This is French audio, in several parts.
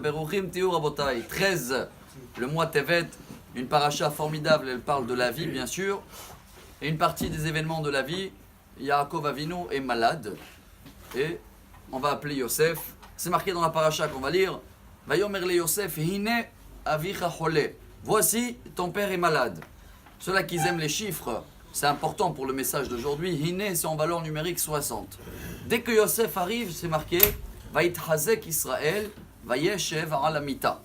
Beruchim Tiou Rabotai. 13, le mois Tevet, une paracha formidable, elle parle de la vie bien sûr, et une partie des événements de la vie. Yaakov Avinu est malade, et on va appeler Yosef. C'est marqué dans la paracha qu'on va lire. Vayomer le Yosef, Hine avicha chole. Voici, ton père est malade. Ceux-là qui aiment les chiffres, c'est important pour le message d'aujourd'hui. Hine, c'est en valeur numérique 60. Dès que Yosef arrive, c'est marqué Vaïthazek Israël, Vayeshev alamita.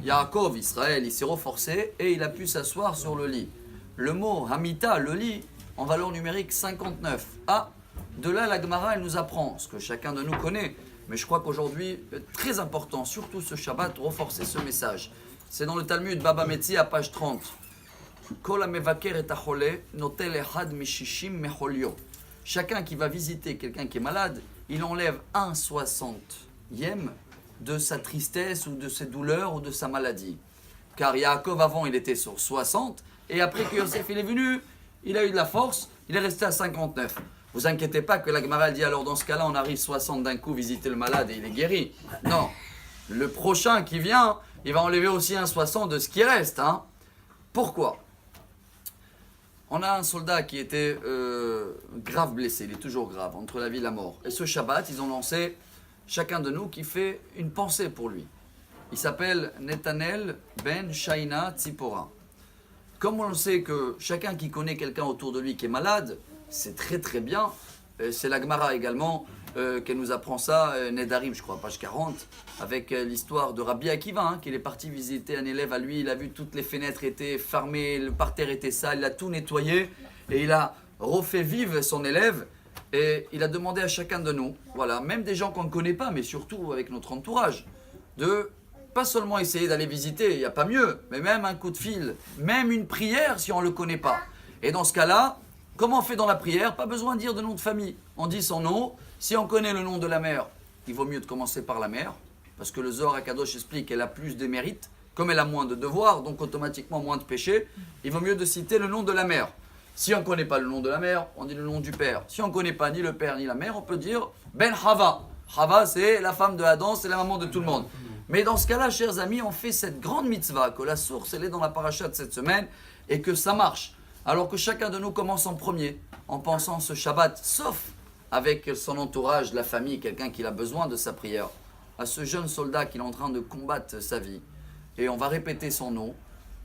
Yaakov, Israël, il s'est reforcé et il a pu s'asseoir sur le lit. Le mot Hamita, le lit, en valeur numérique 59. Ah, de là la Gemara, elle nous apprend ce que chacun de nous connaît. Mais je crois qu'aujourd'hui, très important, surtout ce Shabbat, renforcer ce message. C'est dans le Talmud Baba Metzi à page 30. Chacun qui va visiter quelqu'un qui est malade, il enlève 1/60e de sa tristesse ou de ses douleurs ou de sa maladie. Car Yaakov avant il était sur 60 et après que Yosef il est venu, il a eu de la force, il est resté à 59. Vous inquiétez pas que la Gemara dit alors dans ce cas-là on arrive 60 d'un coup visiter le malade et il est guéri. Non, le prochain qui vient, il va enlever aussi 1/60 de ce qui reste. Pourquoi ? On a un soldat qui était grave blessé, il est toujours grave, entre la vie et la mort. Et ce Shabbat, ils ont lancé, chacun de nous, qui fait une pensée pour lui. Il s'appelle Netanel Ben Shaina Tzipora. Comme on sait que chacun qui connaît quelqu'un autour de lui qui est malade, c'est très très bien. C'est la Gemara également qu'elle nous apprend ça, Nedarim, je crois, page 40, avec l'histoire de Rabbi Akiva, qu'il est parti visiter un élève à lui, il a vu toutes les fenêtres étaient fermées, le parterre était sale, il a tout nettoyé, et il a refait vivre son élève, et il a demandé à chacun de nous, voilà, même des gens qu'on ne connaît pas, mais surtout avec notre entourage, de pas seulement essayer d'aller visiter, il n'y a pas mieux, mais même un coup de fil, même une prière si on ne le connaît pas. Et dans ce cas-là, comment on fait dans la prière ? Pas besoin de dire de nom de famille. On dit son nom. Si on connaît le nom de la mère, il vaut mieux de commencer par la mère. Parce que le Zohar HaKadosh explique qu'elle a plus de mérite. Comme elle a moins de devoirs, donc automatiquement moins de péchés, il vaut mieux de citer le nom de la mère. Si on ne connaît pas le nom de la mère, on dit le nom du père. Si on ne connaît pas ni le père ni la mère, on peut dire Ben Hava. Hava, c'est la femme de Adam, c'est la maman de tout le monde. Mais dans ce cas-là, chers amis, on fait cette grande mitzvah, que la source, elle est dans la paracha de cette semaine, et que ça marche. Alors que chacun de nous commence en premier, en pensant ce Shabbat, sauf avec son entourage, la famille, quelqu'un qui a besoin de sa prière, à ce jeune soldat qui est en train de combattre sa vie. Et on va répéter son nom,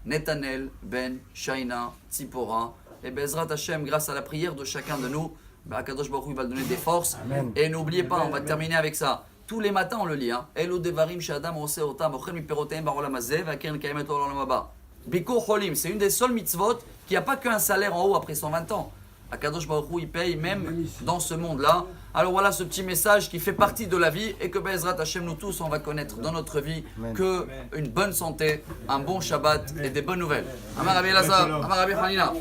Netanel Ben Shaina Tzipora. Et Bezrat Hashem, grâce à la prière de chacun de nous, Akadosh Baruch Hu, il va donner des forces. Amen. Et n'oubliez pas, on va terminer avec ça. Tous les matins, on le lit. Elo devarim shadam oseh otam ochel miperoteim barolam hazeh v'akeren kayemet olam haba. Bikur cholim, c'est une des seules mitzvot qui n'a pas qu'un salaire en haut après 120 ans. Akadosh Baruch Hu, il paye même dans ce monde-là. Alors voilà ce petit message qui fait partie de la vie et que Bezrat Hashem, nous tous, on va connaître dans notre vie que une bonne santé, un bon Shabbat et des bonnes nouvelles. Amar Rabbi Elazar, Amar Rabbi Hanina.